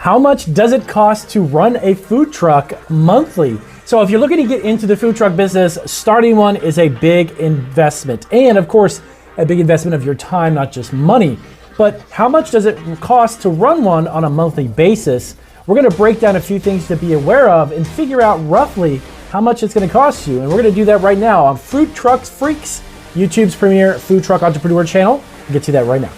How much does it cost to run a food truck monthly? So if you're looking to get into the food truck business, starting one is a big investment. And of course, a big investment of your time, not just money. But how much does it cost to run one on a monthly basis? We're gonna break down a few things to be aware of and figure out roughly how much it's gonna cost you. And we're gonna do that right now on Food Truck Freaks, YouTube's premier food truck entrepreneur channel. We'll get to that right now.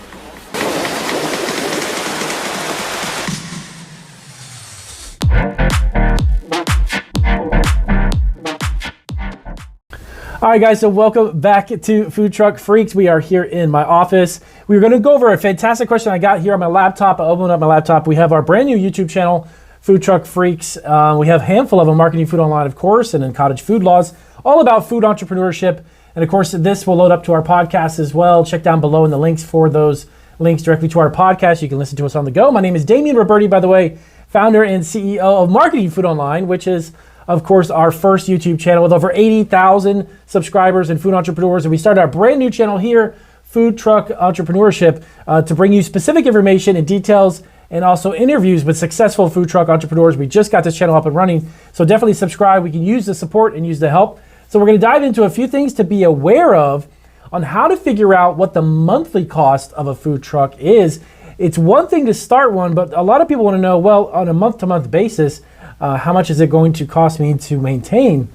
All right, guys, so welcome back to Food Truck Freaks. We are here in my office. We're going to go over a fantastic question I got here on my laptop. I opened up my laptop. We have our brand new YouTube channel, Food Truck Freaks. We have a handful of them, Marketing Food Online, of course, and then Cottage Food Laws, all about food entrepreneurship. And of course, this will load up to our podcast as well. Check down below in the links for those links directly to our podcast. You can listen to us on the go. My name is Damian Roberti, by the way, founder and CEO of Marketing Food Online, which is of course, our first YouTube channel with over 80,000 subscribers and food entrepreneurs. And we started our brand new channel here, Food Truck Entrepreneurship, to bring you specific information and details and also interviews with successful food truck entrepreneurs. We just got this channel up and running. So definitely subscribe. We can use the support and use the help. So we're going to dive into a few things to be aware of on how to figure out what the monthly cost of a food truck is. It's one thing to start one, but a lot of people want to know, well, on a month-to-month basis, how much is it going to cost me to maintain?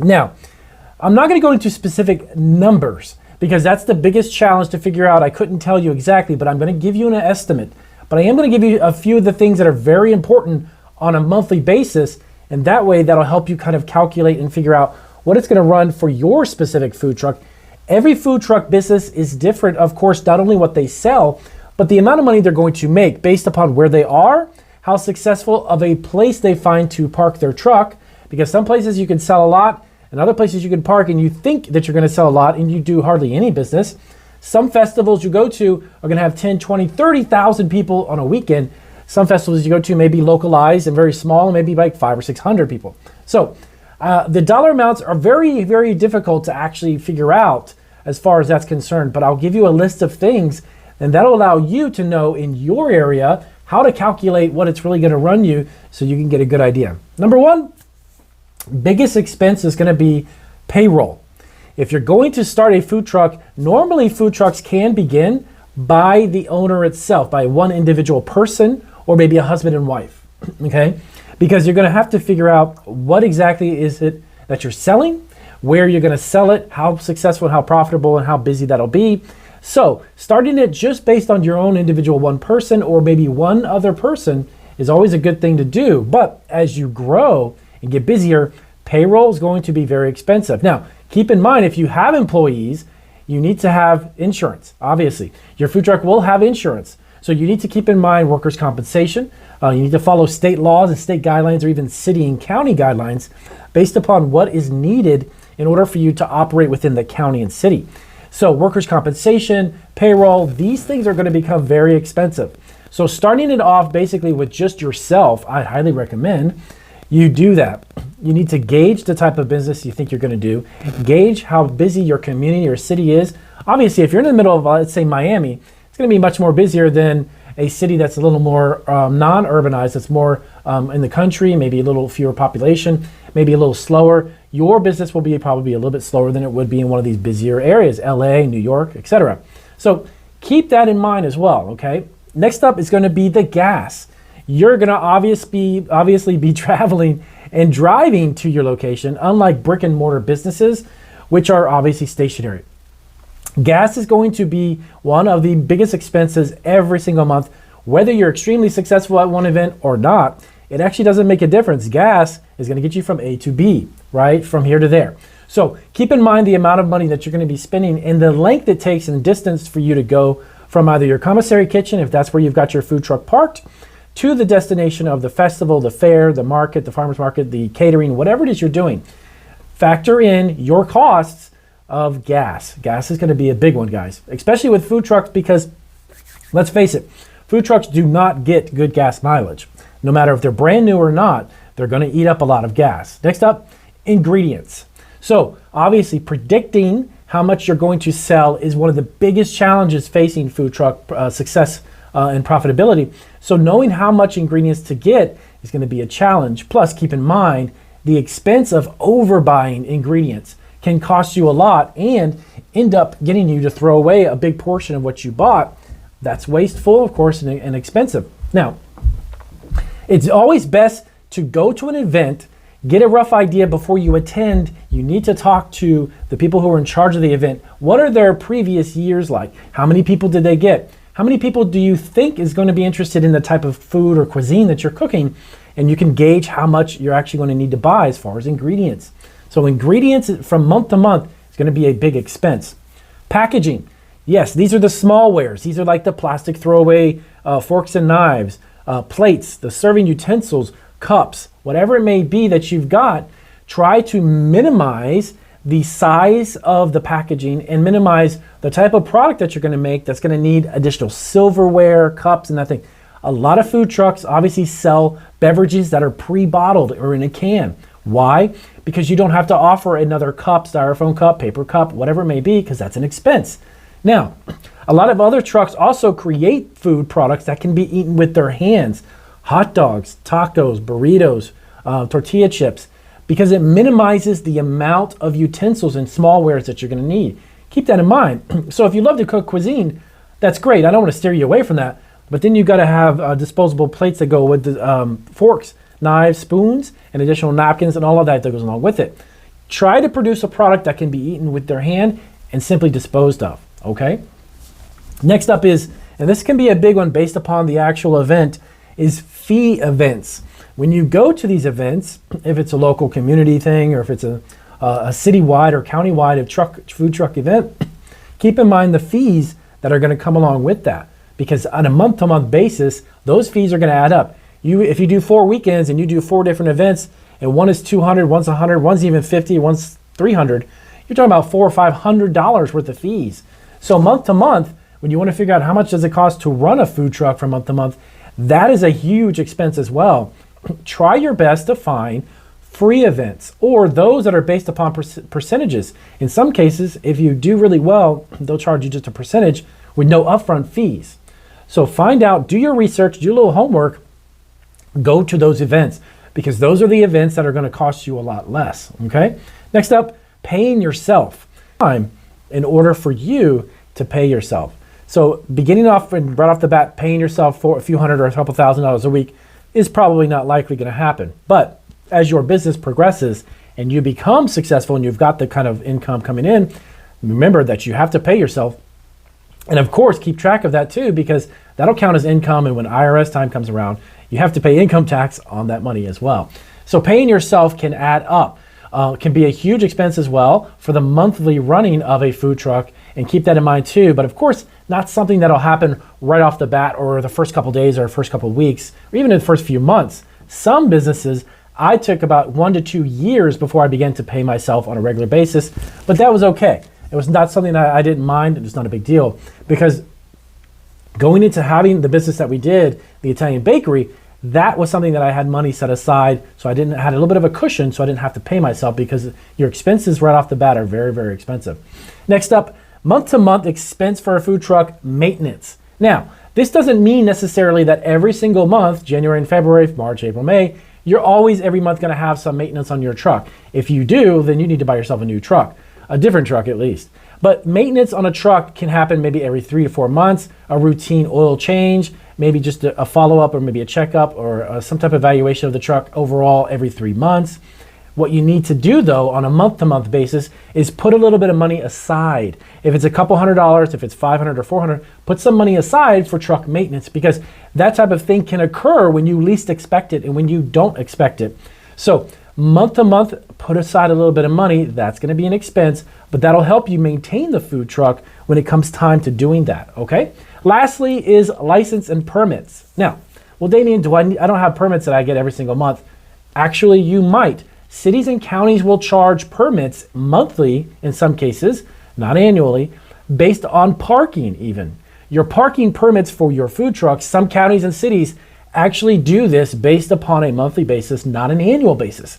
Now, I'm not going to go into specific numbers because that's the biggest challenge to figure out. I couldn't tell you exactly, but I'm going to give you an estimate. But I am going to give you a few of the things that are very important on a monthly basis, and that way that'll help you kind of calculate and figure out what it's going to run for your specific food truck. Every food truck business is different, of course, not only what they sell, but the amount of money they're going to make based upon where they are, how successful of a place they find to park their truck, because some places you can sell a lot and other places you can park and you think that you're going to sell a lot and you do hardly any business. Some festivals you go to are going to have 10, 20, 30,000 people on a weekend. Some festivals you go to may be localized and very small and maybe like 500 or 600 people. So the dollar amounts are very, very difficult to actually figure out as far as that's concerned, but I'll give you a list of things and that'll allow you to know in your area how to calculate what it's really going to run you so you can get a good idea. Number one, biggest expense is going to be payroll. If you're going to start a food truck, normally food trucks can begin by the owner itself, by one individual person or maybe a husband and wife, okay? Because you're going to have to figure out what exactly is it that you're selling, where you're going to sell it, how successful and how profitable and how busy that'll be. So starting it just based on your own individual one person or maybe one other person is always a good thing to do. But as you grow and get busier, payroll is going to be very expensive. Now, keep in mind, if you have employees, you need to have insurance. Obviously, your food truck will have insurance. So you need to keep in mind workers' compensation. You need to follow state laws and state guidelines or even city and county guidelines based upon what is needed in order for you to operate within the county and city. So workers' compensation, payroll, these things are going to become very expensive. So starting it off basically with just yourself, I highly recommend you do that. You need to gauge the type of business you think you're going to do, gauge how busy your community or city is. Obviously, if you're in the middle of, let's say, Miami, it's going to be much more busier than a city that's a little more non-urbanized, that's more in the country, maybe a little fewer population, maybe a little slower. Your business will be probably a little bit slower than it would be in one of these busier areas, LA, New York, etc. So keep that in mind as well, okay? Next up is going to be the gas. You're going to obviously be traveling and driving to your location, unlike brick and mortar businesses, which are obviously stationary. Gas is going to be one of the biggest expenses every single month, whether you're extremely successful at one event or not. It actually doesn't make a difference. Gas is going to get you from A to B, right? From here to there. So keep in mind the amount of money that you're going to be spending and the length it takes and distance for you to go from either your commissary kitchen, if that's where you've got your food truck parked, to the destination of the festival, the fair, the market, the farmer's market, the catering, whatever it is you're doing. Factor in your costs of gas. Gas is going to be a big one, guys, especially with food trucks because, let's face it, food trucks do not get good gas mileage. No matter if they're brand new or not, they're going to eat up a lot of gas. Next up, ingredients. So obviously predicting how much you're going to sell is one of the biggest challenges facing food truck success and profitability. So knowing how much ingredients to get is going to be a challenge. Plus, keep in mind, the expense of overbuying ingredients can cost you a lot and end up getting you to throw away a big portion of what you bought. That's wasteful, of course, and expensive. Now, it's always best to go to an event, get a rough idea before you attend. You need to talk to the people who are in charge of the event. What are their previous years like? How many people did they get? How many people do you think is going to be interested in the type of food or cuisine that you're cooking? And you can gauge how much you're actually going to need to buy as far as ingredients. So ingredients from month to month is going to be a big expense. Packaging. Yes, these are the small wares. These are like the plastic throwaway forks and knives, plates, the serving utensils, cups, whatever it may be that you've got. Try to minimize the size of the packaging and minimize the type of product that you're going to make that's going to need additional silverware, cups, and that thing. A lot of food trucks obviously sell beverages that are pre-bottled or in a can. Why? Because you don't have to offer another cup, styrofoam cup, paper cup, whatever it may be, because that's an expense. Now, a lot of other trucks also create food products that can be eaten with their hands. Hot dogs, tacos, burritos, tortilla chips, because it minimizes the amount of utensils and smallwares that you're going to need. Keep that in mind. So if you love to cook cuisine, that's great. I don't want to steer you away from that. But then you got to have disposable plates that go with the forks, knives, spoons, and additional napkins and all of that goes along with it. Try to produce a product that can be eaten with their hand and simply disposed of, okay? Next up is, and this can be a big one based upon the actual event, is fee events. When you go to these events, if it's a local community thing or if it's a citywide or countywide food truck event, keep in mind the fees that are going to come along with that. Because on a month-to-month basis, those fees are going to add up. If you do 4 weekends and you do 4 different events, and one is $200, one's $100, one's even $50, one's $300, you're talking about $400 or $500 worth of fees. So month to month, when you want to figure out how much does it cost to run a food truck from month to month, that is a huge expense as well. Try your best to find free events or those that are based upon percentages. In some cases, if you do really well, they'll charge you just a percentage with no upfront fees. So find out, do your research, do a little homework, go to those events because those are the events that are going to cost you a lot less, okay? Next up, paying yourself time in order for you to pay yourself. So beginning off and right off the bat, paying yourself for a few hundred or a couple $1,000s a week is probably not likely going to happen. But as your business progresses and you become successful and you've got the kind of income coming in, remember that you have to pay yourself. And of course, keep track of that too, because that'll count as income. And when IRS time comes around, you have to pay income tax on that money as well. So paying yourself can add up, can be a huge expense as well for the monthly running of a food truck. And keep that in mind too. But of course, not something that'll happen right off the bat or the first couple days or first couple weeks, or even in the first few months. Some businesses, I took about 1 to 2 years before I began to pay myself on a regular basis, but that was okay. It was not something that I didn't mind. It was not a big deal because going into having the business that we did, the Italian bakery, that was something that I had money set aside. So I had a little bit of a cushion so I didn't have to pay myself because your expenses right off the bat are very, very expensive. Next up, month-to-month expense for a food truck, maintenance. Now, this doesn't mean necessarily that every single month, January and February, March, April, May, you're always every month going to have some maintenance on your truck. If you do, then you need to buy yourself a new truck. A different truck at least. But maintenance on a truck can happen maybe every 3 to 4 months, a routine oil change, maybe just a follow-up or maybe a checkup or some type of evaluation of the truck overall every 3 months. What you need to do though on a month-to-month basis is put a little bit of money aside. If it's a couple $100, if it's $500 or $400, put some money aside for truck maintenance because that type of thing can occur when you least expect it and when you don't expect it. So month to month, put aside a little bit of money. That's going to be an expense, but that'll help you maintain the food truck when it comes time to doing that, okay? Lastly is license and permits. Now, well, Damien, I don't have permits that I get every single month. Actually, you might. Cities and counties will charge permits monthly in some cases, not annually, based on parking even. Your parking permits for your food trucks, some counties and cities actually do this based upon a monthly basis, not an annual basis.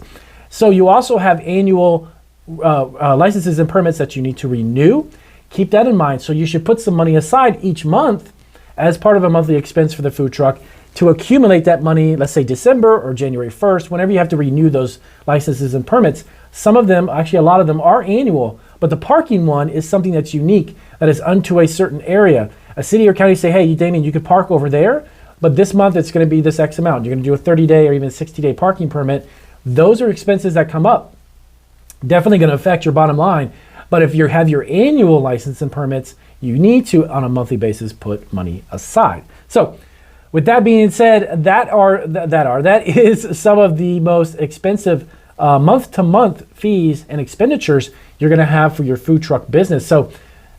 So you also have annual licenses and permits that you need to renew. Keep that in mind. So you should put some money aside each month as part of a monthly expense for the food truck to accumulate that money, let's say December or January 1st, whenever you have to renew those licenses and permits. Some of them, actually a lot of them are annual, but the parking one is something that's unique, that is unto a certain area. A city or county say, hey, Damien, you could park over there, but this month it's going to be this X amount. You're going to do a 30-day or even 60-day parking permit. Those are expenses that come up. Definitely going to affect your bottom line. But if you have your annual license and permits, you need to, on a monthly basis, put money aside. So with that being said, that is some of the most expensive month-to-month fees and expenditures you're going to have for your food truck business. So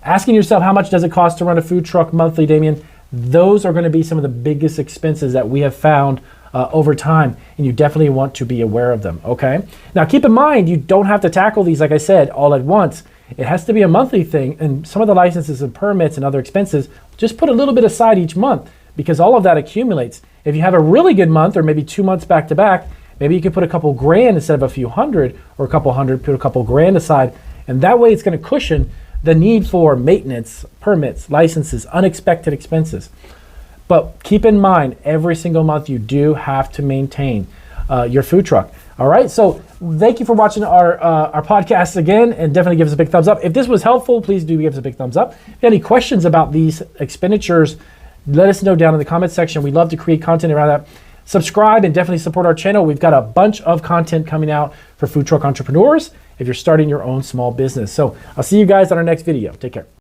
asking yourself, how much does it cost to run a food truck monthly, Damien? Those are going to be some of the biggest expenses that we have found over time, and you definitely want to be aware of them, okay? Now, keep in mind, you don't have to tackle these, like I said, all at once. It has to be a monthly thing, and some of the licenses and permits and other expenses, just put a little bit aside each month, because all of that accumulates. If you have a really good month, or maybe 2 months back to back, maybe you can put a couple grand instead of a few hundred, or a couple hundred, put a couple grand aside, and that way it's going to cushion the need for maintenance, permits, licenses, unexpected expenses. But keep in mind, every single month you do have to maintain your food truck. All right, so thank you for watching our podcast again, and definitely give us a big thumbs up. If this was helpful, please do give us a big thumbs up. If you have any questions about these expenditures, let us know down in the comment section. We love to create content around that. Subscribe and definitely support our channel. We've got a bunch of content coming out for food truck entrepreneurs if you're starting your own small business. So I'll see you guys on our next video. Take care.